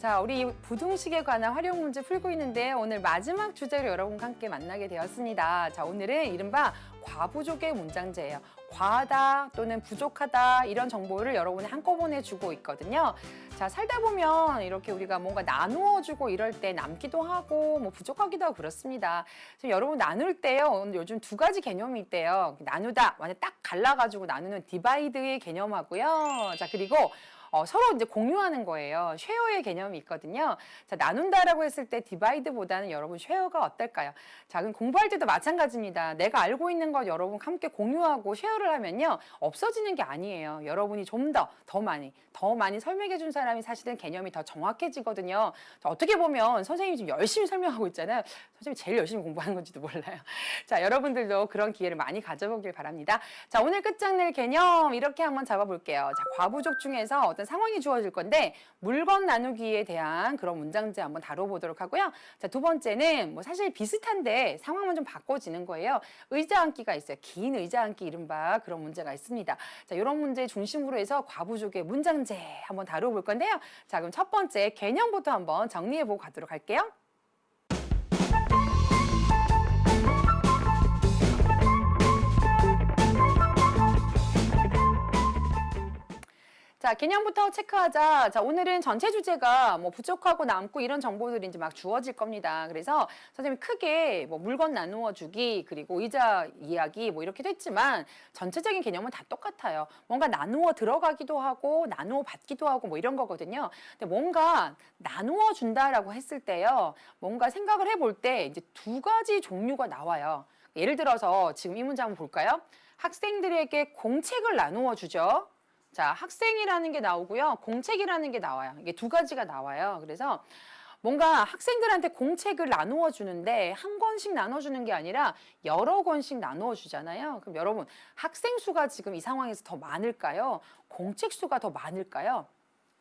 자, 우리 부등식에 관한 활용 문제 풀고 있는데 오늘 마지막 주제로 여러분과 함께 만나게 되었습니다. 자, 오늘은 이른바 과부족의 문장제예요. 과하다 또는 부족하다 이런 정보를 여러분이 한꺼번에 주고 있거든요. 자, 살다 보면 이렇게 우리가 뭔가 나누어 주고 이럴 때 남기도 하고 뭐 부족하기도 하고 그렇습니다. 지금 여러분 나눌 때요. 오늘 요즘 두 가지 개념이 있대요. 나누다, 완전 딱 갈라가지고 나누는 디바이드의 개념하고요. 자, 그리고 서로 이제 공유하는 거예요. 쉐어의 개념이 있거든요. 자, 나눈다라고 했을 때 디바이드보다는 여러분 쉐어가 어떨까요? 자, 그럼 공부할 때도 마찬가지입니다. 내가 알고 있는 것 여러분 함께 공유하고 쉐어를 하면요. 없어지는 게 아니에요. 여러분이 좀 더 많이 설명해 준 사람이 사실은 개념이 더 정확해지거든요. 자, 어떻게 보면 선생님이 지금 열심히 설명하고 있잖아요. 선생님이 제일 열심히 공부하는 건지도 몰라요. 자, 여러분들도 그런 기회를 많이 가져보길 바랍니다. 자, 오늘 끝장낼 개념 이렇게 한번 잡아볼게요. 자, 과부족 중에서 어떤 상황이 주어질 건데 물건 나누기에 대한 그런 문장제 한번 다뤄보도록 하고요. 자, 두 번째는 뭐 사실 비슷한데 상황은 좀 바꿔지는 거예요. 의자 앉기가 있어요. 긴 의자 앉기 이른바 그런 문제가 있습니다. 자, 이런 문제 중심으로 해서 과부족의 문장제 한번 다뤄볼 건데요. 자, 그럼 첫 번째 개념부터 한번 정리해보고 가도록 할게요. 자, 개념부터 체크하자. 자, 오늘은 전체 주제가 뭐 부족하고 남고 이런 정보들이 이제 막 주어질 겁니다. 그래서 선생님이 크게 뭐 물건 나누어 주기, 그리고 의자 이야기 뭐 이렇게 됐지만 전체적인 개념은 다 똑같아요. 뭔가 나누어 들어가기도 하고 나누어 받기도 하고 뭐 이런 거거든요. 근데 뭔가 나누어 준다라고 했을 때요. 뭔가 생각을 해볼 때 이제 두 가지 종류가 나와요. 예를 들어서 지금 이 문제 한번 볼까요? 학생들에게 공책을 나누어 주죠. 자, 학생이라는 게 나오고요. 공책이라는 게 나와요. 이게 두 가지가 나와요. 그래서 뭔가 학생들한테 공책을 나누어 주는데 한 권씩 나눠주는 게 아니라 여러 권씩 나누어 주잖아요. 그럼 여러분, 학생 수가 지금 이 상황에서 더 많을까요? 공책 수가 더 많을까요?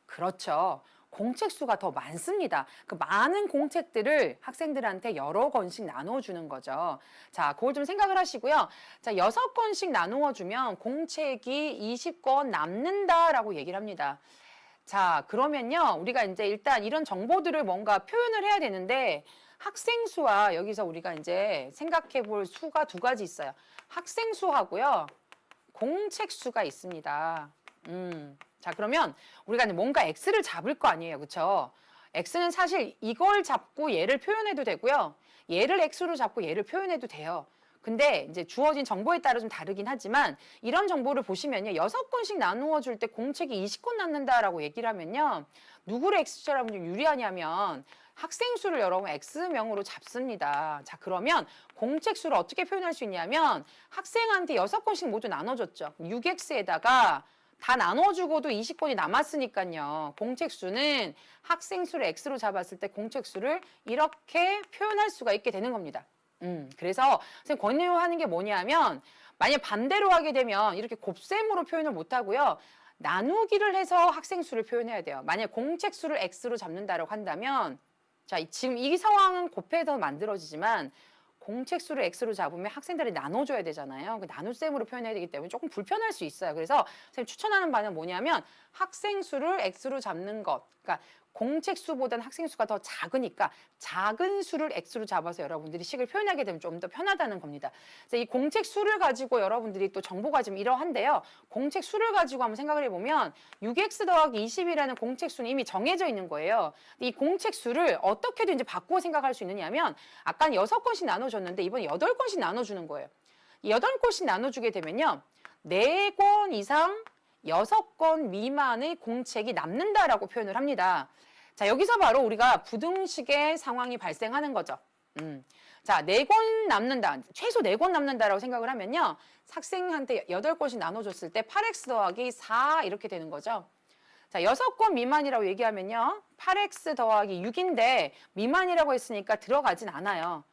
그렇죠. 공책 수가 더 많습니다. 그 많은 공책들을 학생들한테 여러 권씩 나누어 주는 거죠. 자, 그걸 좀 생각을 하시고요. 자, 6권씩 나누어 주면 공책이 20권 남는다라고 얘기를 합니다. 자, 그러면요. 우리가 이제 일단 이런 정보들을 뭔가 표현을 해야 되는데 학생 수와 여기서 우리가 이제 생각해 볼 수가 두 가지 있어요. 학생 수하고요. 공책 수가 있습니다. 자, 그러면 우리가 뭔가 X를 잡을 거 아니에요. 그쵸? X는 사실 이걸 잡고 얘를 표현해도 되고요. 얘를 X로 잡고 얘를 표현해도 돼요. 근데 이제 주어진 정보에 따라 좀 다르긴 하지만 이런 정보를 보시면요. 6권씩 나누어 줄 때 공책이 20권 남는다라고 얘기를 하면요. 누구를 X처럼 좀 유리하냐면 학생 수를 여러분 X명으로 잡습니다. 자, 그러면 공책 수를 어떻게 표현할 수 있냐면 학생한테 6권씩 모두 나눠줬죠. 6X에다가 다 나눠주고도 20권이 남았으니까요. 공책 수는 학생 수를 X로 잡았을 때 공책 수를 이렇게 표현할 수가 있게 되는 겁니다. 그래서 선생님 권유하는 게 뭐냐면 만약 반대로 하게 되면 이렇게 곱셈으로 표현을 못 하고요. 나누기를 해서 학생 수를 표현해야 돼요. 만약 공책 수를 X로 잡는다라고 한다면 자, 지금 이 상황은 곱해서 만들어지지만 공책 수를 X로 잡으면 학생들이 나눠줘야 되잖아요. 그 나눗셈으로 표현해야 되기 때문에 조금 불편할 수 있어요. 그래서 선생님 추천하는 바는 뭐냐면 학생 수를 X로 잡는 것. 그러니까 공책 수보다는 학생 수가 더 작으니까 작은 수를 X로 잡아서 여러분들이 식을 표현하게 되면 좀 더 편하다는 겁니다. 그래서 이 공책 수를 가지고 여러분들이 또 정보가 좀 이러한데요. 공책 수를 가지고 한번 생각을 해보면 6X 더하기 20이라는 공책 수는 이미 정해져 있는 거예요. 이 공책 수를 어떻게든 이제 바꾸어 생각할 수 있느냐면 아까는 6권씩 나눠줬는데 이번에 8권씩 나눠주는 거예요. 8권씩 나눠주게 되면요. 4권 이상 6권 미만의 공책이 남는다라고 표현을 합니다. 자, 여기서 바로 우리가 부등식의 상황이 발생하는 거죠. 자, 4권 남는다. 최소 4권 남는다라고 생각을 하면요. 학생한테 8권씩 나눠줬을 때 8x 더하기 4 이렇게 되는 거죠. 자, 6권 미만이라고 얘기하면요. 8x 더하기 6인데 미만이라고 했으니까 들어가진 않아요.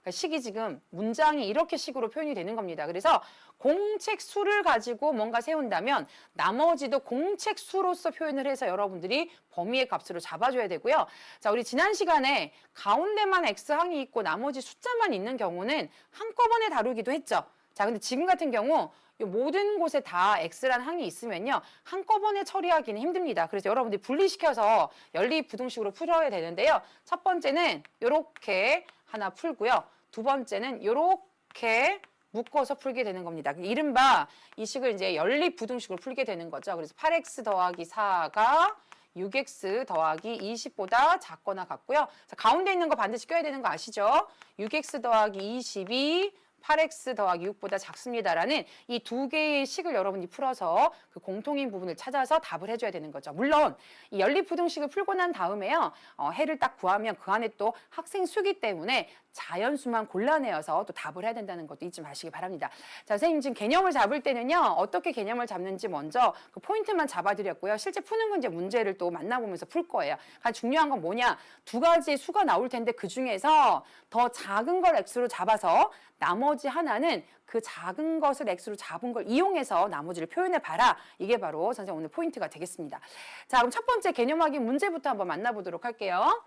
식이 지금 문장이 이렇게 식으로 표현이 되는 겁니다. 그래서 공책 수를 가지고 뭔가 세운다면 나머지도 공책 수로서 표현을 해서 여러분들이 범위의 값으로 잡아줘야 되고요. 자, 우리 지난 시간에 가운데만 X항이 있고 나머지 숫자만 있는 경우는 한꺼번에 다루기도 했죠. 자, 근데 지금 같은 경우 이 모든 곳에 다 X라는 항이 있으면요. 한꺼번에 처리하기는 힘듭니다. 그래서 여러분들이 분리시켜서 연립부등식으로 풀어야 되는데요. 첫 번째는 이렇게 하나 풀고요. 두 번째는 이렇게 묶어서 풀게 되는 겁니다. 이른바 이 식을 이제 연립부등식으로 풀게 되는 거죠. 그래서 8x 더하기 4가 6x 더하기 20보다 작거나 같고요. 자, 가운데 있는 거 반드시 껴야 되는 거 아시죠? 6x 더하기 20이 8x 더하기 6보다 작습니다라는 이 두 개의 식을 여러분이 풀어서 그 공통인 부분을 찾아서 답을 해줘야 되는 거죠. 물론 이 연립부등식을 풀고 난 다음에요. 해를 딱 구하면 그 안에 또 학생 수기 때문에 자연수만 골라내어서 또 답을 해야 된다는 것도 잊지 마시기 바랍니다. 자, 선생님 지금 개념을 잡을 때는요. 어떻게 개념을 잡는지 먼저 그 포인트만 잡아드렸고요. 실제 푸는 문제 문제를 또 만나보면서 풀 거예요. 가장 중요한 건 뭐냐. 두 가지의 수가 나올 텐데 그중에서 더 작은 걸 x로 잡아서 나머지 하나는 그 작은 것을 x로 잡은 걸 이용해서 나머지를 표현해 봐라. 이게 바로 선생님 오늘 포인트가 되겠습니다. 자, 그럼 첫 번째 개념 확인 문제부터 한번 만나보도록 할게요.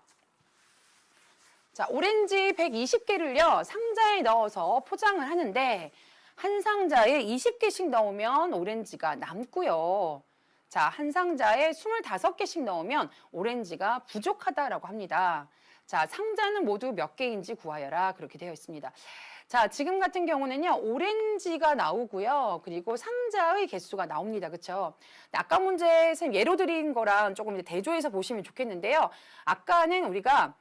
자, 오렌지 120개를요, 상자에 넣어서 포장을 하는데, 한 상자에 20개씩 넣으면 오렌지가 남고요. 자, 한 상자에 25개씩 넣으면 오렌지가 부족하다라고 합니다. 자, 상자는 모두 몇 개인지 구하여라. 그렇게 되어 있습니다. 자, 지금 같은 경우는요, 오렌지가 나오고요. 그리고 상자의 개수가 나옵니다. 그쵸? 아까 문제 선생님 예로 드린 거랑 조금 이제 대조해서 보시면 좋겠는데요. 아까는 우리가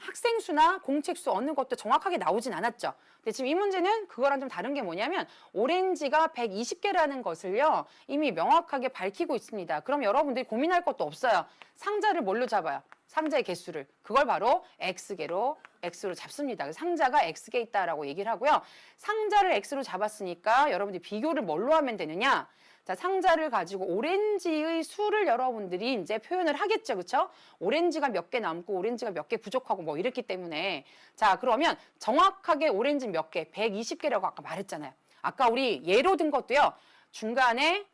학생 수나 공책 수 어느 것도 정확하게 나오진 않았죠. 근데 지금 이 문제는 그거랑 좀 다른 게 뭐냐면 오렌지가 120개라는 것을요. 이미 명확하게 밝히고 있습니다. 그럼 여러분들이 고민할 것도 없어요. 상자를 뭘로 잡아요? 상자의 개수를. 그걸 바로 X로 잡습니다. 상자가 X개 있다라고 얘기를 하고요. 상자를 X로 잡았으니까 여러분들이 비교를 뭘로 하면 되느냐? 자, 상자를 가지고 오렌지의 수를 여러분들이 이제 표현을 하겠죠. 그렇죠? 오렌지가 몇 개 남고 오렌지가 몇 개 부족하고 뭐 이랬기 때문에 자, 그러면 정확하게 오렌지 몇 개? 120개라고 아까 말했잖아요. 아까 우리 예로 든 것도요. 중간에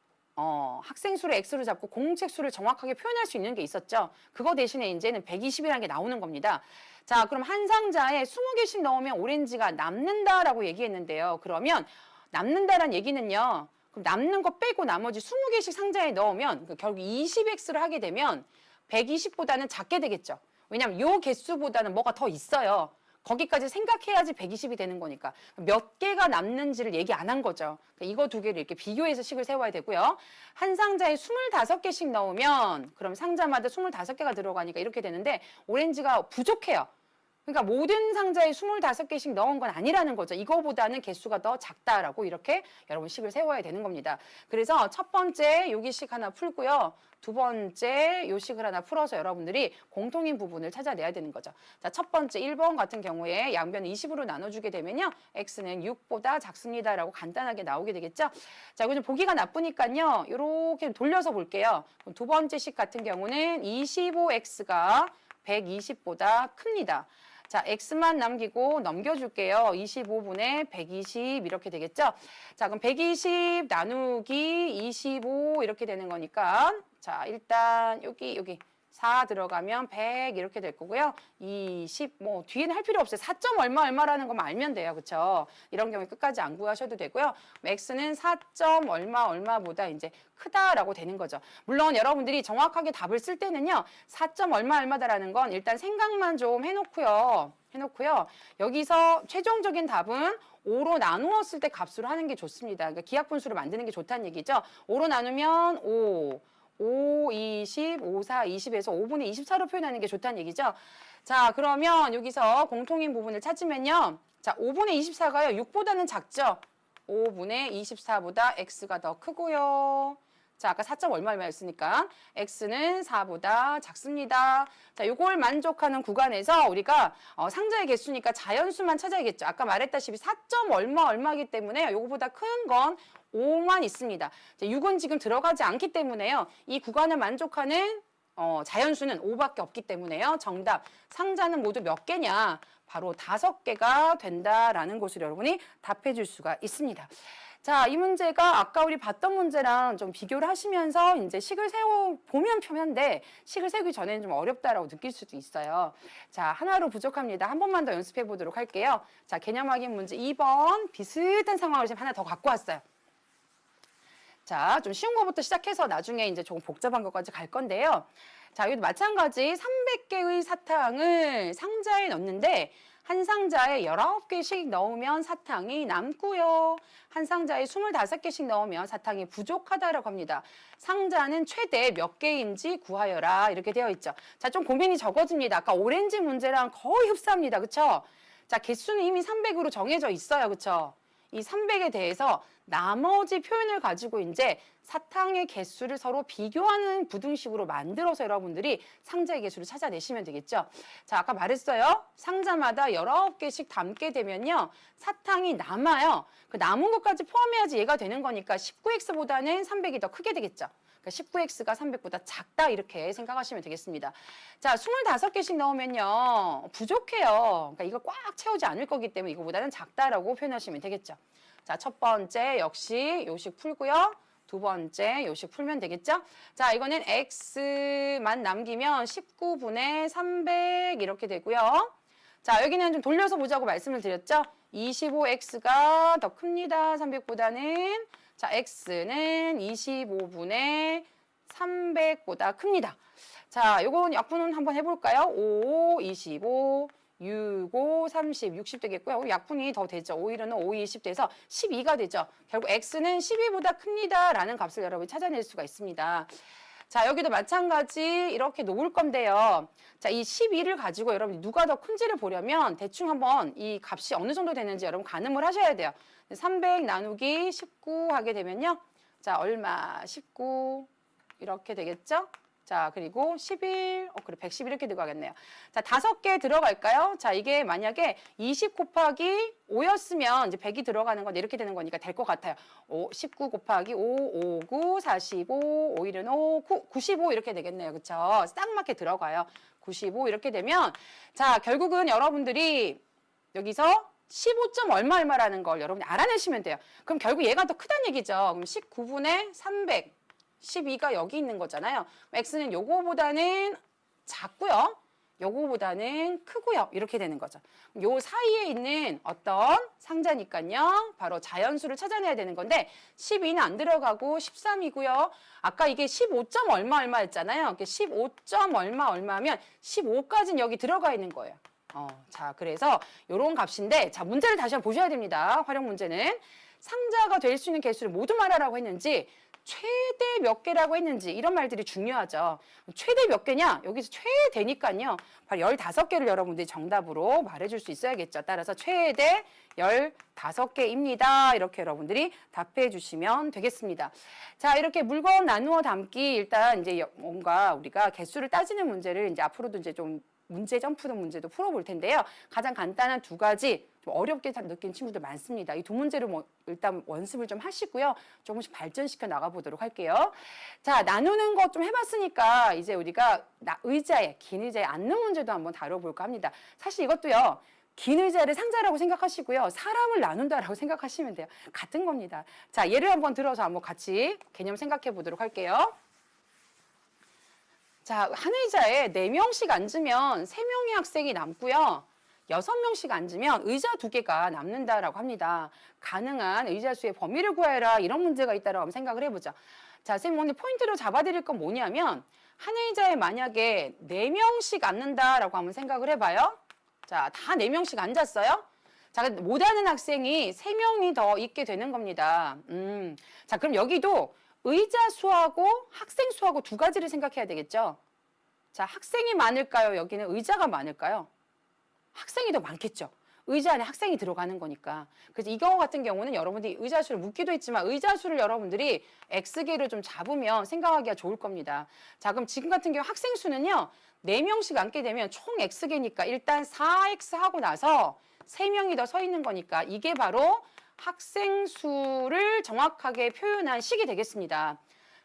학생 수를 X로 잡고 공책 수를 정확하게 표현할 수 있는 게 있었죠. 그거 대신에 이제는 120이라는 게 나오는 겁니다. 자, 그럼 한 상자에 20개씩 넣으면 오렌지가 남는다라고 얘기했는데요. 그러면 남는다라는 얘기는요. 그럼 남는 거 빼고 나머지 20개씩 상자에 넣으면 결국 20x를 하게 되면 120보다는 작게 되겠죠. 왜냐하면 요 개수보다는 뭐가 더 있어요. 거기까지 생각해야지 120이 되는 거니까. 몇 개가 남는지를 얘기 안 한 거죠. 그러니까 이거 두 개를 이렇게 비교해서 식을 세워야 되고요. 한 상자에 25개씩 넣으면 그럼 상자마다 25개가 들어가니까 이렇게 되는데 오렌지가 부족해요. 그러니까 모든 상자에 25개씩 넣은 건 아니라는 거죠. 이거보다는 개수가 더 작다라고 이렇게 여러분 식을 세워야 되는 겁니다. 그래서 첫 번째 여기 식 하나 풀고요. 두 번째 요 식을 하나 풀어서 여러분들이 공통인 부분을 찾아내야 되는 거죠. 자, 첫 번째 1번 같은 경우에 양변을 20으로 나눠주게 되면요. x는 6보다 작습니다라고 간단하게 나오게 되겠죠. 자, 이거 좀 보기가 나쁘니까요. 이렇게 돌려서 볼게요. 두 번째 식 같은 경우는 25x가 120보다 큽니다. 자, x만 남기고 넘겨줄게요. 25분의 120 이렇게 되겠죠? 자, 그럼 120 나누기 25 이렇게 되는 거니까 자, 일단 여기 4 들어가면 100 이렇게 될 거고요. 20, 뭐 뒤에는 할 필요 없어요. 4점 얼마라는 것만 알면 돼요. 그렇죠? 이런 경우에 끝까지 안 구하셔도 되고요. x는 4점 얼마보다 이제 크다라고 되는 거죠. 물론 여러분들이 정확하게 답을 쓸 때는요. 4점 얼마다라는 건 일단 생각만 좀 해놓고요. 여기서 최종적인 답은 5로 나누었을 때 값으로 하는 게 좋습니다. 그러니까 기하분수를 만드는 게 좋다는 얘기죠. 5로 나누면 5, 20, 5, 4, 20에서 5분의 24로 표현하는 게 좋다는 얘기죠. 자, 그러면 여기서 공통인 부분을 찾으면요. 자, 5분의 24가요. 6보다는 작죠. 5분의 24보다 x가 더 크고요. 자, 아까 4점 얼마였으니까 x는 4보다 작습니다. 자, 요걸 만족하는 구간에서 우리가 상자의 개수니까 자연수만 찾아야겠죠. 아까 말했다시피 4점 얼마이기 때문에 요거보다 큰 건 5만 있습니다. 자, 6은 지금 들어가지 않기 때문에요. 이 구간을 만족하는 자연수는 5밖에 없기 때문에요. 정답, 상자는 모두 몇 개냐? 바로 5개가 된다라는 것을 여러분이 답해 줄 수가 있습니다. 자, 이 문제가 아까 우리 봤던 문제랑 좀 비교를 하시면서 이제 식을 보면 표면인데 식을 세우기 전에는 좀 어렵다라고 느낄 수도 있어요. 자, 하나로 부족합니다. 한 번만 더 연습해 보도록 할게요. 자, 개념 확인 문제 2번 비슷한 상황을 지금 하나 더 갖고 왔어요. 자, 좀 쉬운 거부터 시작해서 나중에 이제 조금 복잡한 것까지 갈 건데요. 자, 여기도 마찬가지 300개의 사탕을 상자에 넣는데 한 상자에 19개씩 넣으면 사탕이 남고요. 한 상자에 25개씩 넣으면 사탕이 부족하다라고 합니다. 상자는 최대 몇 개인지 구하여라 이렇게 되어 있죠. 자, 좀 고민이 적어집니다. 아까 오렌지 문제랑 거의 흡사합니다. 그렇죠? 자, 개수는 이미 300으로 정해져 있어요. 그렇죠? 이 300에 대해서 나머지 표현을 가지고 이제 사탕의 개수를 서로 비교하는 부등식으로 만들어서 여러분들이 상자의 개수를 찾아내시면 되겠죠. 자, 아까 말했어요. 상자마다 19개씩 담게 되면요. 사탕이 남아요. 그 남은 것까지 포함해야지 얘가 되는 거니까 19x보다는 300이 더 크게 되겠죠. 그러니까 19x가 300보다 작다 이렇게 생각하시면 되겠습니다. 자, 25개씩 넣으면요. 부족해요. 그러니까 이거 꽉 채우지 않을 거기 때문에 이거보다는 작다라고 표현하시면 되겠죠. 자, 첫 번째 역시 요식 풀고요. 두 번째 요식 풀면 되겠죠? 자, 이거는 x만 남기면 19분의 300 이렇게 되고요. 자, 여기는 좀 돌려서 보자고 말씀을 드렸죠? 25x가 더 큽니다. 300보다는. 자, x는 25분의 300보다 큽니다. 자, 요건 약분은 한번 해볼까요? 5, 25, 6, 5, 30, 60 되겠고요. 약분이 더 되죠. 5, 1은 5, 20 돼서 12가 되죠. 결국 x는 12보다 큽니다. 라는 값을 여러분이 찾아낼 수가 있습니다. 자, 여기도 마찬가지 이렇게 놓을 건데요. 자, 이 12를 가지고 여러분이 누가 더 큰지를 보려면 대충 한번 이 값이 어느 정도 되는지 여러분 가늠을 하셔야 돼요. 300 나누기 19 하게 되면요. 자, 얼마? 19 이렇게 되겠죠? 자, 그리고 11, 그래, 110 이렇게 들어가겠네요. 자, 5개 들어갈까요? 자, 이게 만약에 20 곱하기 5였으면 이제 100이 들어가는 건 이렇게 되는 거니까 될 것 같아요. 19 곱하기 5, 5, 9, 45, 5, 1은 5, 9, 95 이렇게 되겠네요. 그쵸? 딱 맞게 들어가요. 95 이렇게 되면, 자, 결국은 여러분들이 여기서 15점 얼마 얼마라는 걸 여러분이 알아내시면 돼요. 그럼 결국 얘가 더 크다는 얘기죠. 그럼 19분의 300. 12가 여기 있는 거잖아요. x는 요거보다는 작고요. 요거보다는 크고요. 이렇게 되는 거죠. 요 사이에 있는 어떤 상자니까요. 바로 자연수를 찾아내야 되는 건데 12는 안 들어가고 13이고요. 아까 이게 15점 얼마 얼마였잖아요. 15점 얼마 얼마면 15까지는 여기 들어가 있는 거예요. 자, 그래서 요런 값인데 자, 문제를 다시 한번 보셔야 됩니다. 활용 문제는 상자가 될 수 있는 개수를 모두 말하라고 했는지 최대 몇 개라고 했는지 이런 말들이 중요하죠. 최대 몇 개냐? 여기서 최대니까요. 바로 15개를 여러분들이 정답으로 말해줄 수 있어야겠죠. 따라서 최대 15개입니다. 이렇게 여러분들이 답해 주시면 되겠습니다. 자, 이렇게 물건 나누어 담기 일단 이제 뭔가 우리가 개수를 따지는 문제를 이제 앞으로도 이제 좀 문제 점프는 문제도 풀어볼 텐데요. 가장 간단한 두 가지 좀 어렵게 느낀 친구들 많습니다. 이 두 문제를 일단 원습을 좀 하시고요. 조금씩 발전시켜 나가보도록 할게요. 자, 나누는 것 좀 해봤으니까 이제 우리가 긴 의자에 앉는 문제도 한번 다뤄볼까 합니다. 사실 이것도요. 긴 의자를 상자라고 생각하시고요. 사람을 나눈다라고 생각하시면 돼요. 같은 겁니다. 자, 예를 한번 들어서 한번 같이 개념 생각해 보도록 할게요. 자, 한 의자에 4명씩 앉으면 3명의 학생이 남고요. 6명씩 앉으면 의자 2개가 남는다라고 합니다. 가능한 의자 수의 범위를 구해라 이런 문제가 있다라고 한번 생각을 해보자. 자, 선생님 오늘 포인트로 잡아드릴 건 뭐냐면 한 의자에 만약에 4명씩 앉는다라고 한번 생각을 해봐요. 자, 다 4명씩 앉았어요. 자, 못하는 학생이 3명이 더 있게 되는 겁니다. 자, 그럼 여기도 의자 수하고 학생 수하고 두 가지를 생각해야 되겠죠. 자, 학생이 많을까요? 여기는 의자가 많을까요? 학생이 더 많겠죠. 의자 안에 학생이 들어가는 거니까. 그래서 이거 같은 경우는 여러분들이 의자 수를 묻기도 했지만 의자 수를 여러분들이 X개로 좀 잡으면 생각하기가 좋을 겁니다. 자, 그럼 지금 같은 경우 학생 수는요. 4명씩 앉게 되면 총 X개니까 일단 4X 하고 나서 3명이 더 서 있는 거니까 이게 바로 학생 수를 정확하게 표현한 식이 되겠습니다.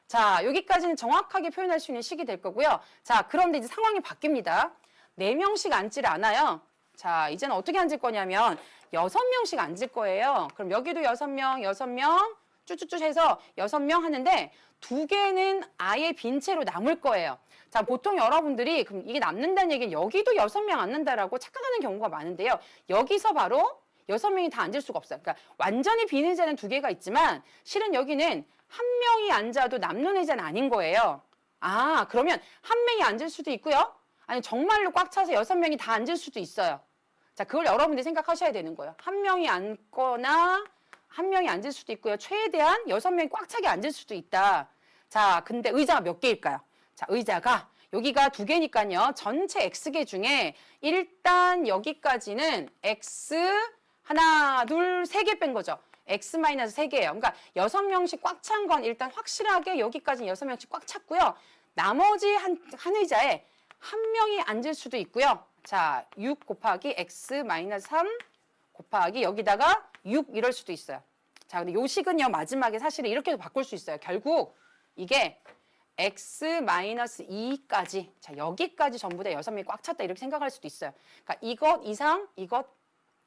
자, 여기까지는 정확하게 표현할 수 있는 식이 될 거고요. 자, 그런데 이제 상황이 바뀝니다. 4명씩 앉질 않아요. 자, 이제는 어떻게 앉을 거냐면 6명씩 앉을 거예요. 그럼 여기도 6명, 6명, 쭈쭈쭈 해서 6명 하는데 2개는 아예 빈 채로 남을 거예요. 자, 보통 여러분들이 그럼 이게 남는다는 얘기는 여기도 6명 앉는다라고 착각하는 경우가 많은데요. 여기서 바로 6명이 다 앉을 수가 없어요. 그러니까 완전히 빈 의자는 2개가 있지만 실은 여기는 1명이 앉아도 남는 의자는 아닌 거예요. 아, 그러면 1명이 앉을 수도 있고요. 아니, 정말로 꽉 차서 6명이 다 앉을 수도 있어요. 자, 그걸 여러분들이 생각하셔야 되는 거예요. 1명이 앉거나 1명이 앉을 수도 있고요. 최대한 6명이 꽉 차게 앉을 수도 있다. 자, 근데 의자가 몇 개일까요? 자, 의자가 여기가 2개니까요. 전체 X개 중에 일단 여기까지는 X 하나, 둘, 3개 뺀 거죠. X-3개예요. 그러니까 6명씩 꽉 찬 건 일단 확실하게 여기까지는 6명씩 꽉 찼고요. 나머지 한 의자에 1명이 앉을 수도 있고요. 자, 6 곱하기 X-3 곱하기 여기다가 6 이럴 수도 있어요. 자, 근데 요 식은요, 마지막에 사실은 이렇게도 바꿀 수 있어요. 결국 이게 X-2까지, 자, 여기까지 전부 다 6명이 꽉 찼다 이렇게 생각할 수도 있어요. 그러니까 이것 이상, 이것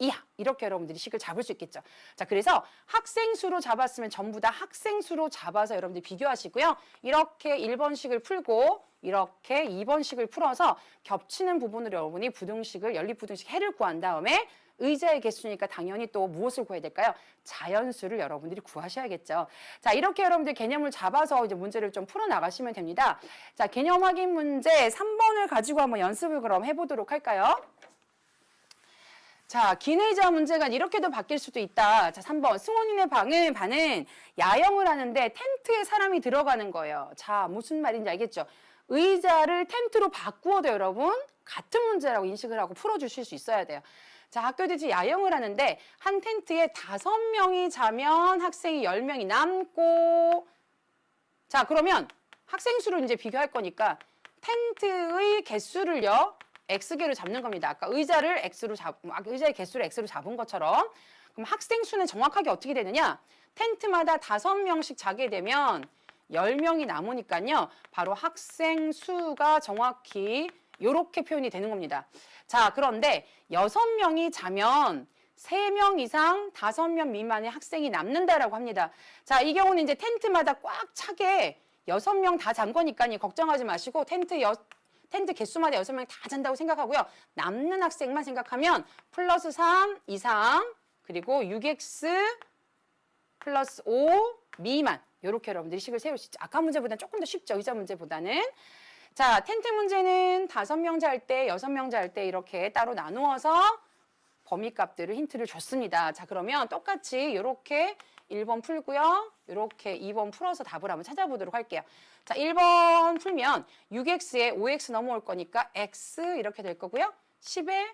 이하 이렇게 여러분들이 식을 잡을 수 있겠죠. 자, 그래서 학생 수로 잡았으면 전부 다 학생 수로 잡아서 여러분들이 비교하시고요. 이렇게 1번식을 풀고 이렇게 2번식을 풀어서 겹치는 부분으로 여러분이 부등식을 연립부등식 해를 구한 다음에 의자의 개수니까 당연히 또 무엇을 구해야 될까요? 자연수를 여러분들이 구하셔야겠죠. 자, 이렇게 여러분들 개념을 잡아서 이제 문제를 좀 풀어 나가시면 됩니다. 자, 개념 확인 문제 3번을 가지고 한번 연습을 그럼 해보도록 할까요? 자, 긴 의자 문제가 이렇게도 바뀔 수도 있다. 자, 3번. 승원이네 반은 야영을 하는데 텐트에 사람이 들어가는 거예요. 자, 무슨 말인지 알겠죠? 의자를 텐트로 바꾸어도 여러분 같은 문제라고 인식을 하고 풀어주실 수 있어야 돼요. 자, 학교들이 야영을 하는데 한 텐트에 5명이 자면 학생이 10명이 남고, 자, 그러면 학생 수를 이제 비교할 거니까 텐트의 개수를요, X개로 잡는 겁니다. 아까 의자의 개수를 X로 잡은 것처럼. 그럼 학생 수는 정확하게 어떻게 되느냐? 텐트마다 5명씩 자게 되면 10명이 남으니까요. 바로 학생 수가 정확히 이렇게 표현이 되는 겁니다. 자, 그런데 6명이 자면 3명 이상 5명 미만의 학생이 남는다라고 합니다. 자, 이 경우는 이제 텐트마다 꽉 차게 6명 다 잔 거니까요. 걱정하지 마시고 텐트 개수마다 6명 다 잔다고 생각하고요. 남는 학생만 생각하면 플러스 3 이상 그리고 6x 플러스 5 미만 이렇게 여러분들이 식을 세울 수 있죠. 아까 문제보다는 조금 더 쉽죠. 의자 문제보다는. 자, 텐트 문제는 5명 잘 때, 6명 잘 때 이렇게 따로 나누어서 범위값들을 힌트를 줬습니다. 자, 그러면 똑같이 이렇게 1번 풀고요. 이렇게 2번 풀어서 답을 한번 찾아보도록 할게요. 자, 1번 풀면 6x에 5x 넘어올 거니까 x 이렇게 될 거고요. 10에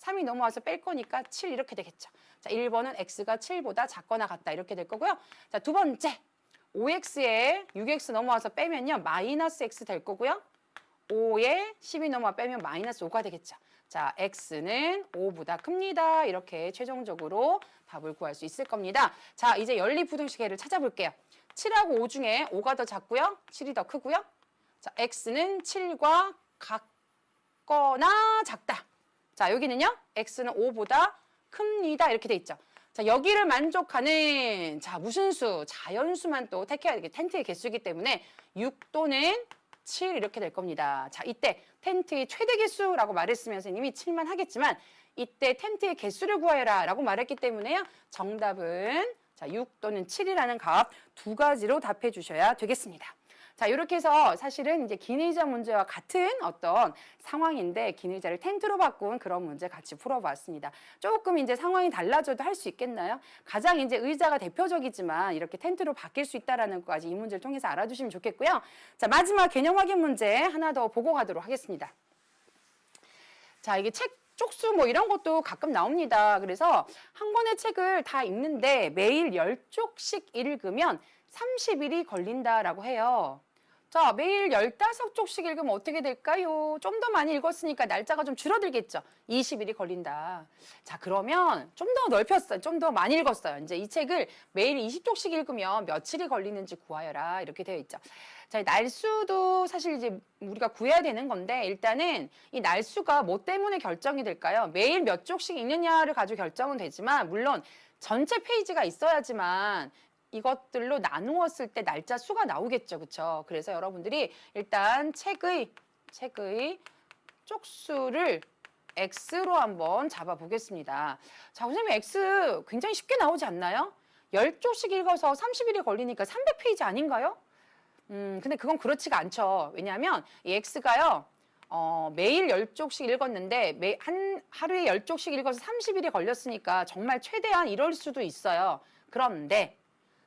3이 넘어와서 뺄 거니까 7 이렇게 되겠죠. 자, 1번은 x가 7보다 작거나 같다 이렇게 될 거고요. 자, 두 번째 5x에 6x 넘어와서 빼면요. 마이너스 x 될 거고요. 5에 10이 넘어와 빼면 마이너스 5가 되겠죠. 자, x는 5보다 큽니다. 이렇게 최종적으로 답을 구할 수 있을 겁니다. 자, 이제 연립부등식해를 찾아볼게요. 7하고 5 중에 5가 더 작고요. 7이 더 크고요. 자, x는 7과 같거나 작다. 자, 여기는요. x는 5보다 큽니다. 이렇게 돼 있죠. 자, 여기를 만족하는 무슨 수? 자연수만 또 택해야 되겠죠. 텐트의 개수이기 때문에 6 또는 7 이렇게 될 겁니다. 자, 이때 텐트의 최대 개수라고 말했으면 선생님이 7만 하겠지만 이때 텐트의 개수를 구하여라 라고 말했기 때문에요. 정답은 6 또는 7이라는 값 2가지로 답해 주셔야 되겠습니다. 자, 이렇게 해서 사실은 이제 긴 의자 문제와 같은 어떤 상황인데 긴 의자를 텐트로 바꾼 그런 문제 같이 풀어봤습니다. 조금 이제 상황이 달라져도 할 수 있겠나요? 가장 이제 의자가 대표적이지만 이렇게 텐트로 바뀔 수 있다라는 것까지 이 문제를 통해서 알아두시면 좋겠고요. 자, 마지막 개념 확인 문제 하나 더 보고 가도록 하겠습니다. 자, 이게 책 쪽수 뭐 이런 것도 가끔 나옵니다. 그래서 한 권의 책을 다 읽는데 매일 10쪽씩 읽으면 30일이 걸린다라고 해요. 자, 매일 15쪽씩 읽으면 어떻게 될까요? 좀 더 많이 읽었으니까 날짜가 좀 줄어들겠죠. 20일이 걸린다. 자, 그러면 좀 더 넓혔어요. 좀 더 많이 읽었어요. 이제 이 책을 매일 20쪽씩 읽으면 며칠이 걸리는지 구하여라. 이렇게 되어 있죠. 자, 이 날수도 사실 이제 우리가 구해야 되는 건데 일단은 이 날수가 뭐 때문에 결정이 될까요? 매일 몇 쪽씩 읽느냐를 가지고 결정은 되지만 물론 전체 페이지가 있어야지만 이것들로 나누었을 때 날짜 수가 나오겠죠. 그렇죠? 그래서 여러분들이 일단 책의 쪽수를 X로 한번 잡아 보겠습니다. 자, 선생님 X 굉장히 쉽게 나오지 않나요? 10쪽씩 읽어서 30일이 걸리니까 300페이지 아닌가요? 근데 그건 그렇지가 않죠. 왜냐하면 이 X가요. 매일 10쪽씩 읽었는데 하루에 10쪽씩 읽어서 30일이 걸렸으니까 정말 최대한 이럴 수도 있어요. 그런데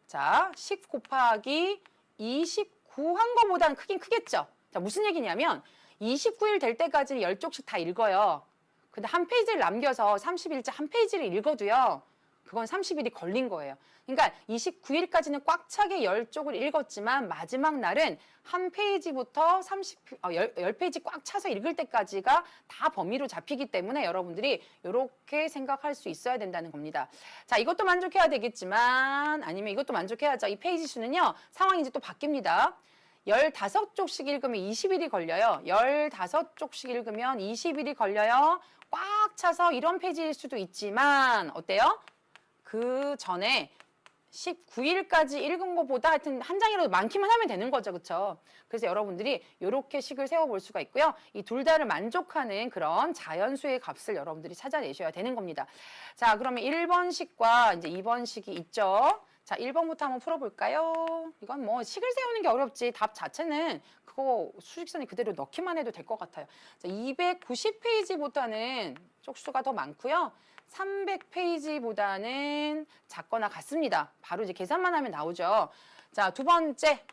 자, 10 곱하기 29 한 거보다는 크긴 크겠죠. 자, 무슨 얘기냐면 29일 될 때까지는 10쪽씩 다 읽어요. 근데 한 페이지를 남겨서 30일째 한 페이지를 읽어도요. 그건 30일이 걸린 거예요. 그러니까 29일까지는 꽉 차게 10쪽을 읽었지만 마지막 날은 한 페이지부터 10페이지 꽉 차서 읽을 때까지가 다 범위로 잡히기 때문에 여러분들이 이렇게 생각할 수 있어야 된다는 겁니다. 자, 이것도 만족해야 되겠지만 아니면 이것도 만족해야죠. 이 페이지 수는요. 상황이 이제 또 바뀝니다. 15쪽씩 읽으면 20일이 걸려요. 15쪽씩 읽으면 20일이 걸려요. 꽉 차서 이런 페이지일 수도 있지만 어때요? 그 전에 19일까지 읽은 것보다 하여튼 한 장이라도 많기만 하면 되는 거죠. 그렇죠? 그래서 여러분들이 이렇게 식을 세워볼 수가 있고요. 이 둘 다를 만족하는 그런 자연수의 값을 여러분들이 찾아내셔야 되는 겁니다. 자, 그러면 1번 식과 이제 2번 식이 있죠. 자, 1번부터 한번 풀어볼까요? 이건 뭐 식을 세우는 게 어렵지. 답 자체는 그거 수직선에 그대로 넣기만 해도 될 것 같아요. 자, 290페이지보다는 쪽수가 더 많고요. 300페이지보다는 작거나 같습니다. 바로 이제 계산만 하면 나오죠. 자, 두 번째.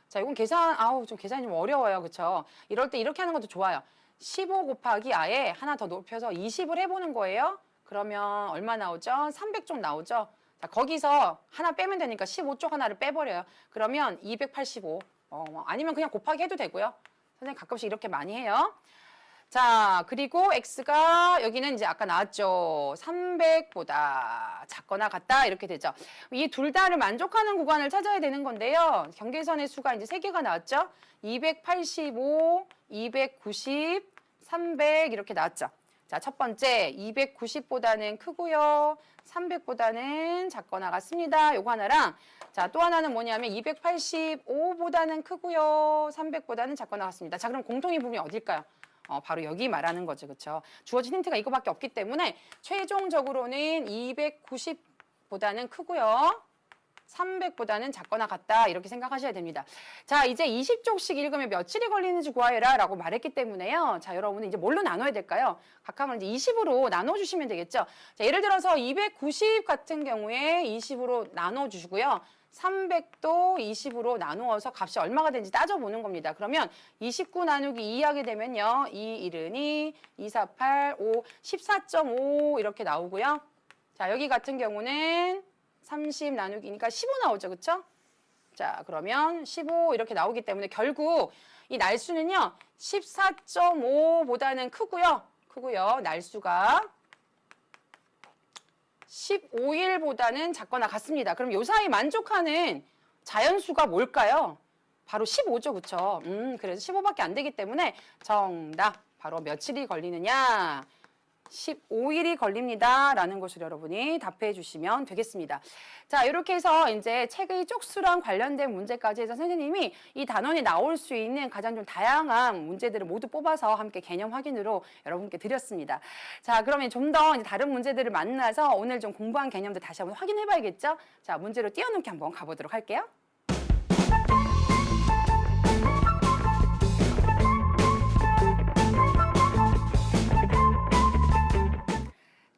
자, 이건 계산이 좀 어려워요. 그렇죠? 이럴 때 이렇게 하는 것도 좋아요. 15 곱하기 아예 하나 더 높여서 20을 해보는 거예요. 그러면 얼마 나오죠? 300쪽 나오죠? 자, 거기서 하나 빼면 되니까 15쪽 하나를 빼버려요. 그러면 285. 아니면 그냥 곱하기 해도 되고요. 선생님 가끔씩 이렇게 많이 해요. 자, 그리고 X가 여기는 이제 아까 나왔죠. 300보다 작거나 같다 이렇게 되죠. 이 둘 다를 만족하는 구간을 찾아야 되는 건데요. 경계선의 수가 이제 3개가 나왔죠. 285, 290, 300 이렇게 나왔죠. 자, 첫 번째 290보다는 크고요. 300보다는 작거나 같습니다. 요거 하나랑 자, 또 하나는 뭐냐면 285보다는 크고요. 300보다는 작거나 같습니다. 자, 그럼 공통의 부분이 어딜까요? 바로 여기 말하는 거죠. 그렇죠? 주어진 힌트가 이거밖에 없기 때문에 최종적으로는 290보다는 크고요. 300보다는 작거나 같다 이렇게 생각하셔야 됩니다. 자, 이제 20쪽씩 읽으면 며칠이 걸리는지 구하여라 라고 말했기 때문에요. 자, 여러분은 이제 뭘로 나눠야 될까요? 각각을 이제 20으로 나눠주시면 되겠죠. 자, 예를 들어서 290 같은 경우에 20으로 나눠주시고요. 300도 20으로 나누어서 값이 얼마가 되는지 따져보는 겁니다. 그러면 29 나누기 2 하게 되면요. 2, 1은 2, 4, 8, 5, 14.5 이렇게 나오고요. 자, 여기 같은 경우는 30 나누기니까 15 나오죠. 그렇죠? 자, 그러면 15 이렇게 나오기 때문에 결국 이 날수는요. 14.5보다는 크고요. 날수가 15일보다는 작거나 같습니다. 그럼 요 사이 만족하는 자연수가 뭘까요? 바로 15죠. 그렇죠? 그래서 15밖에 안 되기 때문에 정답 바로 며칠이 걸리느냐? 15일이 걸립니다. 라는 것을 여러분이 답해 주시면 되겠습니다. 자, 이렇게 해서 이제 책의 쪽수랑 관련된 문제까지 해서 선생님이 이 단원에 나올 수 있는 가장 좀 다양한 문제들을 모두 뽑아서 함께 개념 확인으로 여러분께 드렸습니다. 자, 그러면 좀 더 다른 문제들을 만나서 오늘 좀 공부한 개념들 다시 한번 확인해 봐야겠죠? 자, 문제로 뛰어넘기 한번 가보도록 할게요.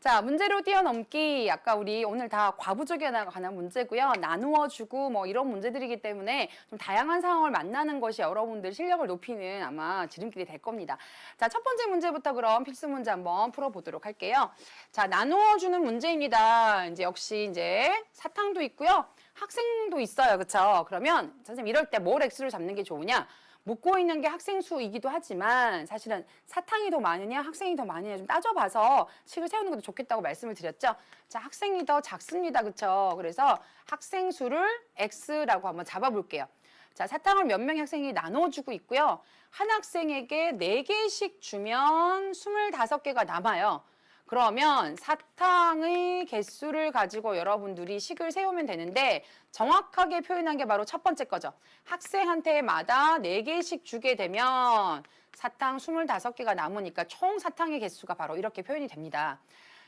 자, 문제로 뛰어넘기. 아까 우리 오늘 다 과부족에 관한 문제고요. 나누어주고 뭐 이런 문제들이기 때문에 좀 다양한 상황을 만나는 것이 여러분들 실력을 높이는 아마 지름길이 될 겁니다. 자, 첫 번째 문제부터 그럼 필수 문제 한번 풀어보도록 할게요. 자, 나누어주는 문제입니다. 이제 역시 이제 사탕도 있고요. 학생도 있어요. 그쵸? 그러면 선생님 이럴 때 뭘 X로 잡는 게 좋으냐? 묻고 있는 게 학생 수이기도 하지만 사실은 사탕이 더 많으냐 학생이 더 많으냐 좀 따져봐서 식을 세우는 것도 좋겠다고 말씀을 드렸죠. 자, 학생이 더 작습니다. 그렇죠? 그래서 학생 수를 X라고 한번 잡아볼게요. 자, 사탕을 몇 명의 학생이 나눠주고 있고요. 한 학생에게 4개씩 주면 25개가 남아요. 그러면 사탕의 개수를 가지고 여러분들이 식을 세우면 되는데 정확하게 표현한 게 바로 첫 번째 거죠. 학생한테마다 4개씩 주게 되면 사탕 25개가 남으니까 총 사탕의 개수가 바로 이렇게 표현이 됩니다.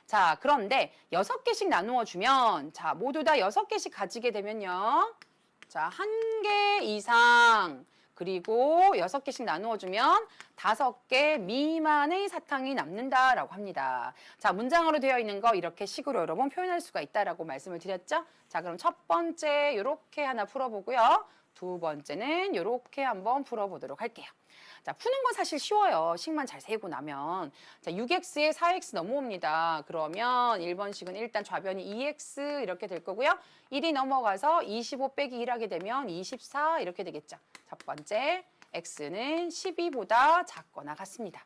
자, 그런데 6개씩 나누어 주면 자, 모두 다 6개씩 가지게 되면요. 자, 1개 이상 그리고 6개씩 나누어주면 5개 미만의 사탕이 남는다라고 합니다. 자, 문장으로 되어 있는 거 이렇게 식으로 여러분 표현할 수가 있다라고 말씀을 드렸죠. 자, 그럼 첫 번째 이렇게 하나 풀어보고요. 두 번째는 이렇게 한번 풀어보도록 할게요. 자, 푸는 건 사실 쉬워요. 식만 잘 세고 나면. 자, 6x에 4x 넘어옵니다. 그러면 1번식은 일단 좌변이 2x 이렇게 될 거고요. 1이 넘어가서 25 빼기 1 하게 되면 24 이렇게 되겠죠. 첫 번째, x는 12보다 작거나 같습니다.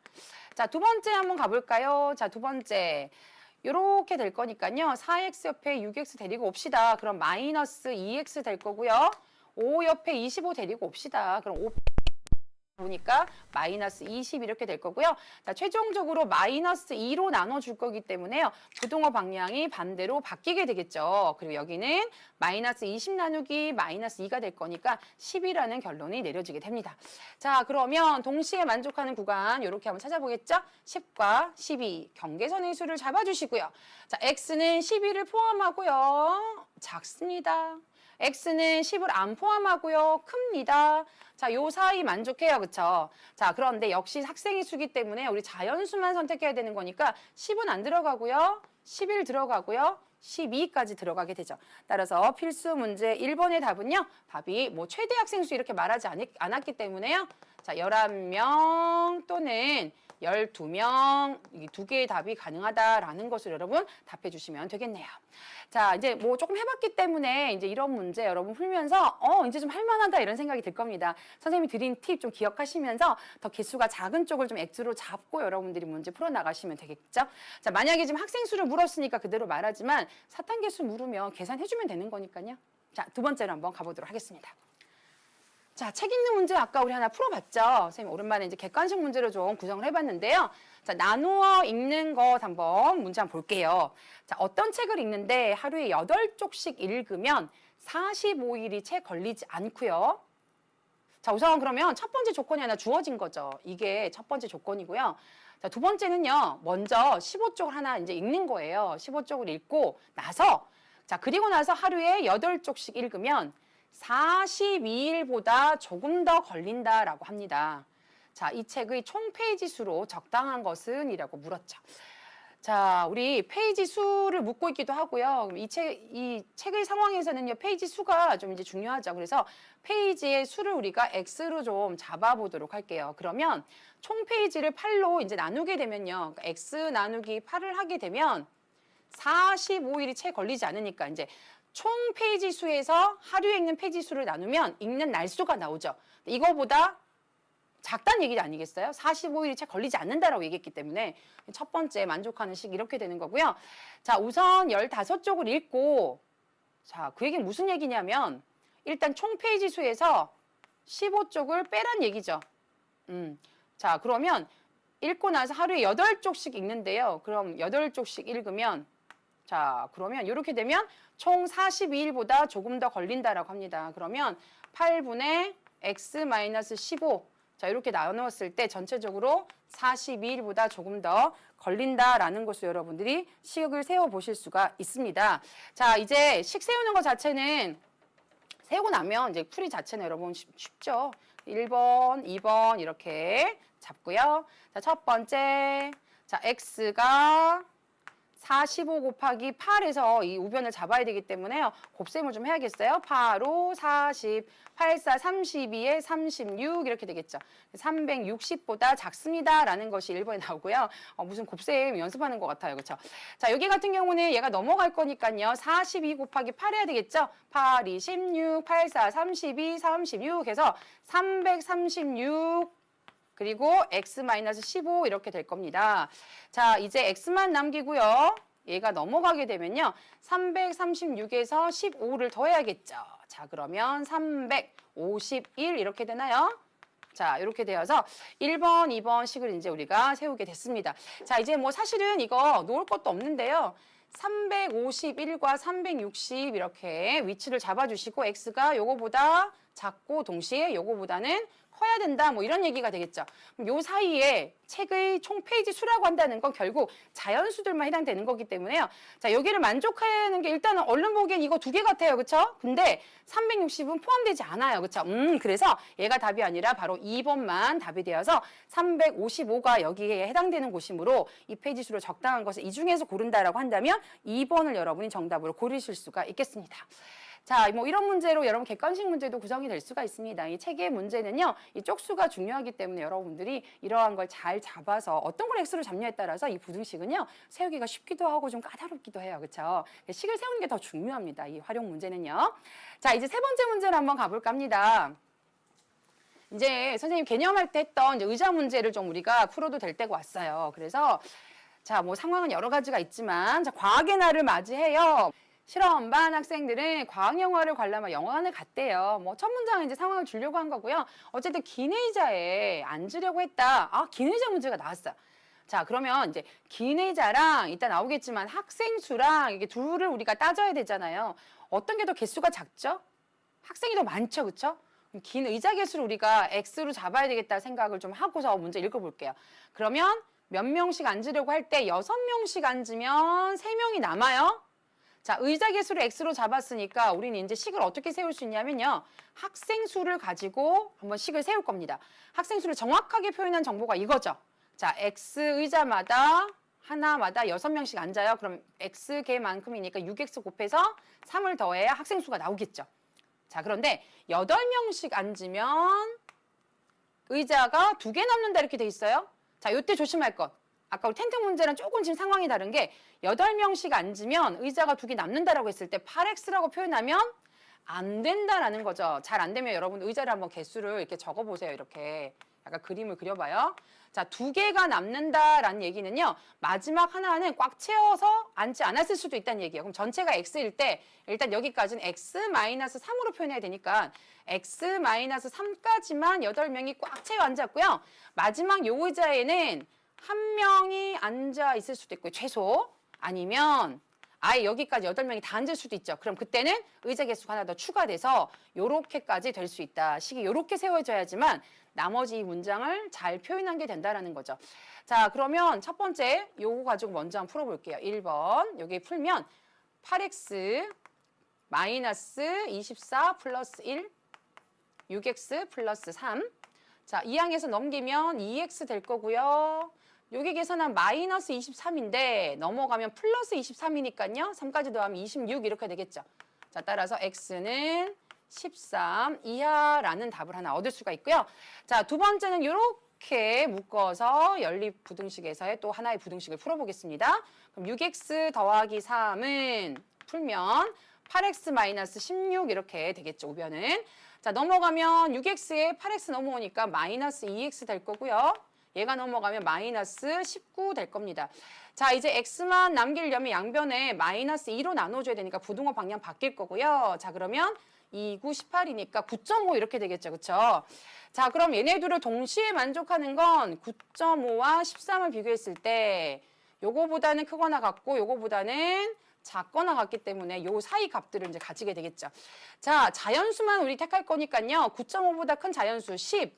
자, 두 번째 한번 가볼까요? 자, 두 번째. 이렇게 될 거니까요. 4x 옆에 6x 데리고 옵시다. 그럼 마이너스 2x 될 거고요. 5 옆에 25 데리고 옵시다. 그럼 5 보니까 마이너스 20 이렇게 될 거고요. 자, 최종적으로 마이너스 2로 나눠줄 거기 때문에요. 부동호 방향이 반대로 바뀌게 되겠죠. 그리고 여기는 마이너스 20 나누기 마이너스 2가 될 거니까 10이라는 결론이 내려지게 됩니다. 자, 그러면 동시에 만족하는 구간 이렇게 한번 찾아보겠죠. 10과 12 경계선의 수를 잡아주시고요. 자, x는 12를 포함하고요. 작습니다. x는 10을 안 포함하고요. 큽니다. 자, 요 사이 만족해요. 그쵸? 자, 그런데 역시 학생의 수기 때문에 우리 자연수만 선택해야 되는 거니까 10은 안 들어가고요. 11 들어가고요. 12까지 들어가게 되죠. 따라서 필수 문제 1번의 답은요. 답이 뭐 최대 학생 수 이렇게 말하지 않았기 때문에요. 자, 11명 또는 12명, 이 두 개의 답이 가능하다라는 것을 여러분 답해 주시면 되겠네요. 자, 이제 뭐 조금 해봤기 때문에 이제 이런 문제 여러분 풀면서 이제 좀 할만하다 이런 생각이 들 겁니다. 선생님이 드린 팁 좀 기억하시면서 더 개수가 작은 쪽을 좀 X로 잡고 여러분들이 문제 풀어나가시면 되겠죠. 자, 만약에 지금 학생 수를 물었으니까 그대로 말하지만 사탕 개수 물으면 계산해주면 되는 거니까요. 자, 두 번째로 한번 가보도록 하겠습니다. 자, 책 읽는 문제 아까 우리 하나 풀어봤죠? 선생님 오랜만에 이제 객관식 문제로 좀 구성을 해봤는데요. 자, 나누어 읽는 것 한번 문제 한번 볼게요. 자, 어떤 책을 읽는데 하루에 8쪽씩 읽으면 45일이 채 걸리지 않고요. 자, 우선 그러면 첫 번째 조건이 하나 주어진 거죠. 이게 첫 번째 조건이고요. 자, 두 번째는요. 먼저 15쪽을 하나 이제 읽는 거예요. 15쪽을 읽고 나서 자, 그리고 나서 하루에 8쪽씩 읽으면 42일보다 조금 더 걸린다라고 합니다. 자, 이 책의 총 페이지 수로 적당한 것은? 이라고 물었죠. 자, 우리 페이지 수를 묻고 있기도 하고요. 이 책의 상황에서는요, 페이지 수가 좀 이제 중요하죠. 그래서 페이지의 수를 우리가 X로 좀 잡아보도록 할게요. 그러면 총 페이지를 8로 이제 나누게 되면요. 그러니까 X 나누기 8을 하게 되면 45일이 채 걸리지 않으니까 이제 총 페이지 수에서 하루에 읽는 페이지 수를 나누면 읽는 날수가 나오죠. 이거보다 작다는 얘기 아니겠어요? 45일이 채 걸리지 않는다라고 얘기했기 때문에 첫 번째 만족하는 식 이렇게 되는 거고요. 자, 우선 15쪽을 읽고 자, 그 얘기는 무슨 얘기냐면 일단 총 페이지 수에서 15쪽을 빼란 얘기죠. 자, 그러면 읽고 나서 하루에 8쪽씩 읽는데요. 그럼 8쪽씩 읽으면 자, 그러면 이렇게 되면 총 42일보다 조금 더 걸린다라고 합니다. 그러면 8분의 x-15 자, 이렇게 나누었을 때 전체적으로 42일보다 조금 더 걸린다라는 것을 여러분들이 식을 세워보실 수가 있습니다. 자, 이제 식 세우는 것 자체는 세우고 나면 이제 풀이 자체는 여러분 쉽죠. 1번, 2번 이렇게 잡고요. 자, 첫 번째, 자, x가 45 곱하기 8에서 이 우변을 잡아야 되기 때문에요. 곱셈을 좀 해야겠어요. 8, 5, 40, 8, 4, 32에 36 이렇게 되겠죠. 360보다 작습니다라는 것이 1번에 나오고요. 무슨 곱셈 연습하는 것 같아요. 그렇죠? 자, 여기 같은 경우는 얘가 넘어갈 거니까요. 42 곱하기 8 해야 되겠죠. 8, 2, 16, 8, 4, 32, 36 해서 336 그리고 x-15 이렇게 될 겁니다. 자, 이제 x만 남기고요. 얘가 넘어가게 되면요. 336에서 15를 더해야겠죠. 자, 그러면 351 이렇게 되나요? 자, 이렇게 되어서 1번, 2번 식을 이제 우리가 세우게 됐습니다. 자, 이제 뭐 사실은 이거 놓을 것도 없는데요. 351과 360 이렇게 위치를 잡아주시고 x가 요거보다 작고 동시에 요거보다는 커야 된다 뭐 이런 얘기가 되겠죠. 그럼 요 사이에 책의 총 페이지 수라고 한다는 건 결국 자연수들만 해당되는 거기 때문에요. 자, 여기를 만족하는 게 일단은 얼른 보기엔 이거 두 개 같아요. 그렇죠? 근데 360은 포함되지 않아요. 그렇죠? 그래서 얘가 답이 아니라 바로 2번만 답이 되어서 355가 여기에 해당되는 곳이므로 이 페이지 수로 적당한 것을 이 중에서 고른다라고 한다면 2번을 여러분이 정답으로 고르실 수가 있겠습니다. 자, 뭐 이런 문제로 여러분 객관식 문제도 구성이 될 수가 있습니다. 이 책의 문제는요, 이 쪽수가 중요하기 때문에 여러분들이 이러한 걸 잘 잡아서 어떤 걸 X로 잡냐에 따라서 이 부등식은요, 세우기가 쉽기도 하고 좀 까다롭기도 해요. 그렇죠? 식을 세우는 게 더 중요합니다. 이 활용 문제는요. 자, 이제 세 번째 문제를 한번 가볼까 합니다. 이제 선생님 개념할 때 했던 이제 의자 문제를 좀 우리가 풀어도 될 때가 왔어요. 그래서 자, 뭐 상황은 여러 가지가 있지만 자, 과학의 날을 맞이해요. 실험반 학생들은 과학 영화를 관람한 영화관을 갔대요. 뭐 첫 문장은 이제 상황을 주려고 한 거고요. 어쨌든 긴 의자에 앉으려고 했다. 아, 긴 의자 문제가 나왔어요. 자, 그러면 이제 긴 의자랑 이따 나오겠지만 학생 수랑 이게 둘을 우리가 따져야 되잖아요. 어떤 게 더 개수가 작죠? 학생이 더 많죠, 그렇죠? 긴 의자 개수를 우리가 X로 잡아야 되겠다 생각을 좀 하고서 문제 읽어볼게요. 그러면 몇 명씩 앉으려고 할 때 6명씩 앉으면 3명이 남아요. 자, 의자 개수를 X로 잡았으니까 우리는 이제 식을 어떻게 세울 수 있냐면요. 학생 수를 가지고 한번 식을 세울 겁니다. 학생 수를 정확하게 표현한 정보가 이거죠. 자, X 의자마다 하나마다 6명씩 앉아요. 그럼 X 개만큼이니까 6X 곱해서 3을 더해야 학생 수가 나오겠죠. 자, 그런데 8명씩 앉으면 의자가 2개 남는다 이렇게 돼 있어요. 자, 요때 조심할 것. 아까 우리 텐트 문제랑 조금 지금 상황이 다른 게 8명씩 앉으면 의자가 2개 남는다라고 했을 때 8X라고 표현하면 안 된다라는 거죠. 잘 안 되면 여러분 의자를 한번 개수를 이렇게 적어보세요. 이렇게 약간 그림을 그려봐요. 자, 2개가 남는다라는 얘기는요. 마지막 하나는 꽉 채워서 앉지 않았을 수도 있다는 얘기예요. 그럼 전체가 X일 때 일단 여기까지는 X-3으로 표현해야 되니까 X-3까지만 8명이 꽉 채워 앉았고요. 마지막 요 의자에는 한 명이 앉아 있을 수도 있고요. 최소. 아니면 아예 여기까지 8명이 다 앉을 수도 있죠. 그럼 그때는 의자 개수가 하나 더 추가돼서 요렇게까지 될 수 있다. 식이 요렇게 세워져야지만 나머지 이 문장을 잘 표현한 게 된다라는 거죠. 자, 그러면 첫 번째 요거 가지고 먼저 한번 풀어볼게요. 1번 여기 풀면 8x 마이너스 24 플러스 1 6x 플러스 3 자, 2항에서 넘기면 2x 될 거고요. 여기 계산한 마이너스 23인데 넘어가면 플러스 23이니까요. 3까지 더하면 26 이렇게 되겠죠. 자, 따라서 x는 13 이하라는 답을 하나 얻을 수가 있고요. 자, 두 번째는 이렇게 묶어서 연립 부등식에서의 또 하나의 부등식을 풀어보겠습니다. 그럼 6x 더하기 3은 풀면 8x 마이너스 16 이렇게 되겠죠. 우변은. 자, 넘어가면 6x에 8x 넘어오니까 마이너스 2x 될 거고요. 얘가 넘어가면 마이너스 19 될 겁니다. 자, 이제 x만 남기려면 양변에 마이너스 2로 나눠줘야 되니까 부등호 방향 바뀔 거고요. 자, 그러면 2, 9, 18이니까 9.5 이렇게 되겠죠. 그렇죠? 자, 그럼 얘네 둘을 동시에 만족하는 건 9.5와 13을 비교했을 때 요거보다는 크거나 같고 요거보다는 작거나 같기 때문에 요 사이 값들을 이제 가지게 되겠죠. 자, 자연수만 우리 택할 거니까요. 9.5보다 큰 자연수 10,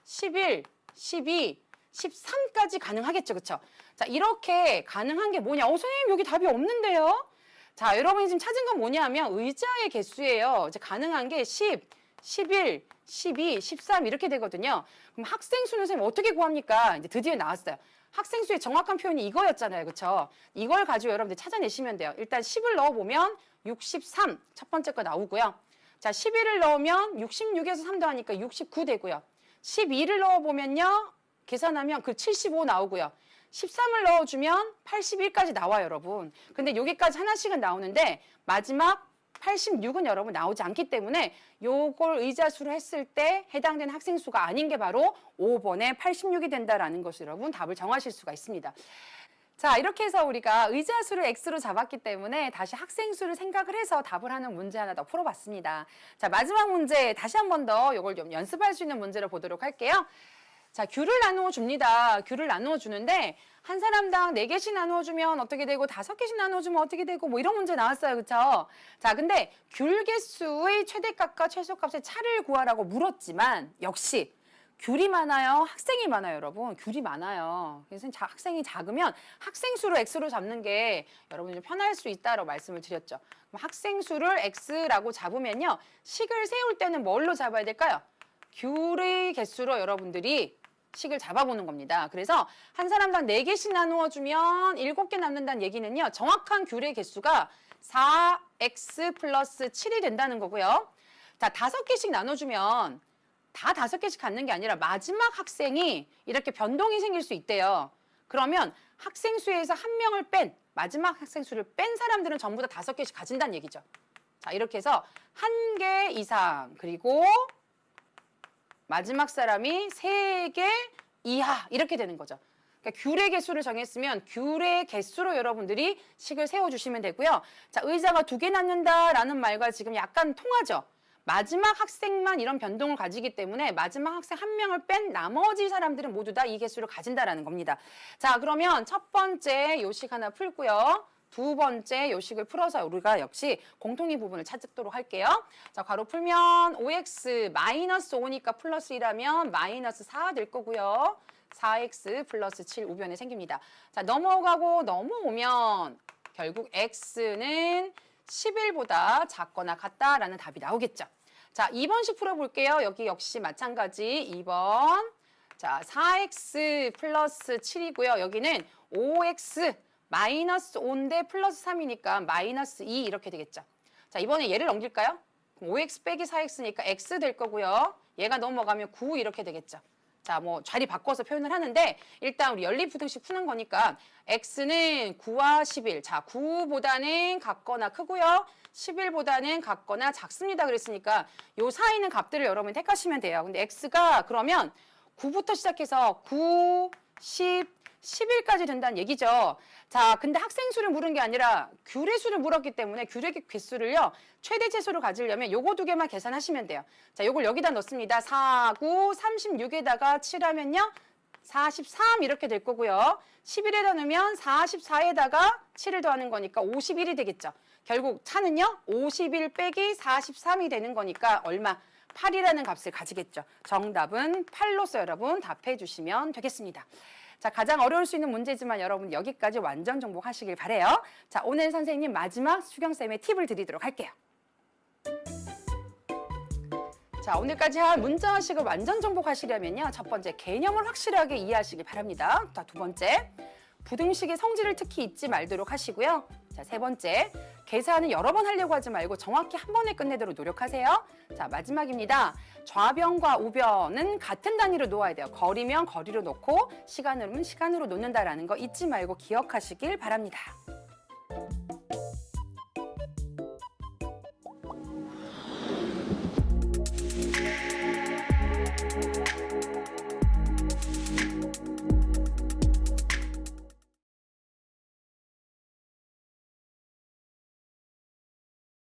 11, 12, 13까지 가능하겠죠. 그렇죠? 자, 이렇게 가능한 게 뭐냐? 선생님 여기 답이 없는데요. 자, 여러분이 지금 찾은 건 뭐냐면 의자의 개수예요. 이제 가능한 게 10, 11, 12, 13 이렇게 되거든요. 그럼 학생 수는 선생님 어떻게 구합니까? 이제 드디어 나왔어요. 학생수의 정확한 표현이 이거였잖아요. 그렇죠? 이걸 가지고 여러분들 찾아내시면 돼요. 일단 10을 넣어보면 63 첫 번째 거 나오고요. 자, 11을 넣으면 66에서 3 더하니까 69 되고요. 12를 넣어보면요. 계산하면 그 75 나오고요. 13을 넣어주면 81까지 나와요, 여러분. 근데 여기까지 하나씩은 나오는데 마지막 86은 여러분 나오지 않기 때문에 요걸 의자수로 했을 때 해당되는 학생 수가 아닌 게 바로 5번에 86이 된다라는 것을 여러분 답을 정하실 수가 있습니다. 자, 이렇게 해서 우리가 의자수를 X로 잡았기 때문에 다시 학생 수를 생각을 해서 답을 하는 문제 하나 더 풀어봤습니다. 자, 마지막 문제 다시 한 번 더 이걸 좀 연습할 수 있는 문제를 보도록 할게요. 자, 귤을 나누어 줍니다. 귤을 나누어 주는데 한 사람당 4개씩 나누어 주면 어떻게 되고 5개씩 나누어 주면 어떻게 되고 뭐 이런 문제 나왔어요. 그렇죠? 자, 근데 귤 개수의 최대값과 최소값의 차를 구하라고 물었지만 역시 귤이 많아요? 학생이 많아요, 여러분? 귤이 많아요. 그래서 학생이 작으면 학생 수를 X로 잡는 게 여러분이 좀 편할 수 있다라고 말씀을 드렸죠. 그럼 학생 수를 X라고 잡으면요. 식을 세울 때는 뭘로 잡아야 될까요? 귤의 개수로 여러분들이 식을 잡아보는 겁니다. 그래서 한 사람당 4개씩 나누어 주면 7개 남는다는 얘기는요. 정확한 귤의 개수가 4x 플러스 7이 된다는 거고요. 자, 5개씩 나눠주면 다 5개씩 갖는 게 아니라 마지막 학생이 이렇게 변동이 생길 수 있대요. 그러면 학생 수에서 한 명을 마지막 학생 수를 뺀 사람들은 전부 다 5개씩 가진다는 얘기죠. 자, 이렇게 해서 1개 이상 그리고 마지막 사람이 3개 이하 이렇게 되는 거죠. 그러니까 귤의 개수를 정했으면 귤의 개수로 여러분들이 식을 세워주시면 되고요. 자, 의자가 2개 낳는다라는 말과 지금 약간 통하죠. 마지막 학생만 이런 변동을 가지기 때문에 마지막 학생 한 명을 뺀 나머지 사람들은 모두 다 이 개수를 가진다라는 겁니다. 자, 그러면 첫 번째 요식 하나 풀고요. 두 번째 요식을 풀어서 우리가 역시 공통의 부분을 찾도록 할게요. 자, 괄호 풀면 5x 마이너스 5니까 플러스 1하면 마이너스 4 될 거고요. 4x 플러스 7 우변에 생깁니다. 자, 넘어가고 넘어오면 결국 x는 11보다 작거나 같다라는 답이 나오겠죠. 자, 2번씩 풀어볼게요. 여기 역시 마찬가지 2번. 자, 4x 플러스 7이고요. 여기는 5x 마이너스 5인데 플러스 3이니까 마이너스 2 이렇게 되겠죠. 자, 이번에 얘를 넘길까요? 5x 빼기 4x니까 x 될 거고요. 얘가 넘어가면 9 이렇게 되겠죠. 자, 뭐 자리 바꿔서 표현을 하는데 일단 우리 연립부등식 푸는 거니까 x는 9와 11. 자, 9보다는 같거나 크고요. 11보다는 같거나 작습니다. 그랬으니까 요 사이 있는 값들을 여러분이 택하시면 돼요. 근데 x가 그러면 9부터 시작해서 9, 10, 11까지 된다는 얘기죠. 자, 근데 학생 수를 물은 게 아니라 귤의 수를 물었기 때문에 귤의 개수를요. 최대 최소로 가지려면 요거 2개만 계산하시면 돼요. 자, 요걸 여기다 넣습니다. 4, 9, 36에다가 7하면요. 43 이렇게 될 거고요. 11에다 넣으면 44에다가 7을 더하는 거니까 51이 되겠죠. 결국 차는요. 51 빼기 43이 되는 거니까 얼마? 8이라는 값을 가지겠죠. 정답은 8로서 여러분 답해 주시면 되겠습니다. 자, 가장 어려울 수 있는 문제지만 여러분 여기까지 완전 정복하시길 바래요. 자, 오늘 선생님 마지막 수경쌤의 팁을 드리도록 할게요. 자, 오늘까지 한 문자식을 완전 정복하시려면요. 첫 번째, 개념을 확실하게 이해하시길 바랍니다. 자, 두 번째, 부등식의 성질을 특히 잊지 말도록 하시고요. 자, 세 번째, 계산을 여러 번 하려고 하지 말고 정확히 한 번에 끝내도록 노력하세요. 자, 마지막입니다. 좌변과 우변은 같은 단위로 놓아야 돼요. 거리면 거리로 놓고 시간으로는 시간으로 놓는다라는 거 잊지 말고 기억하시길 바랍니다.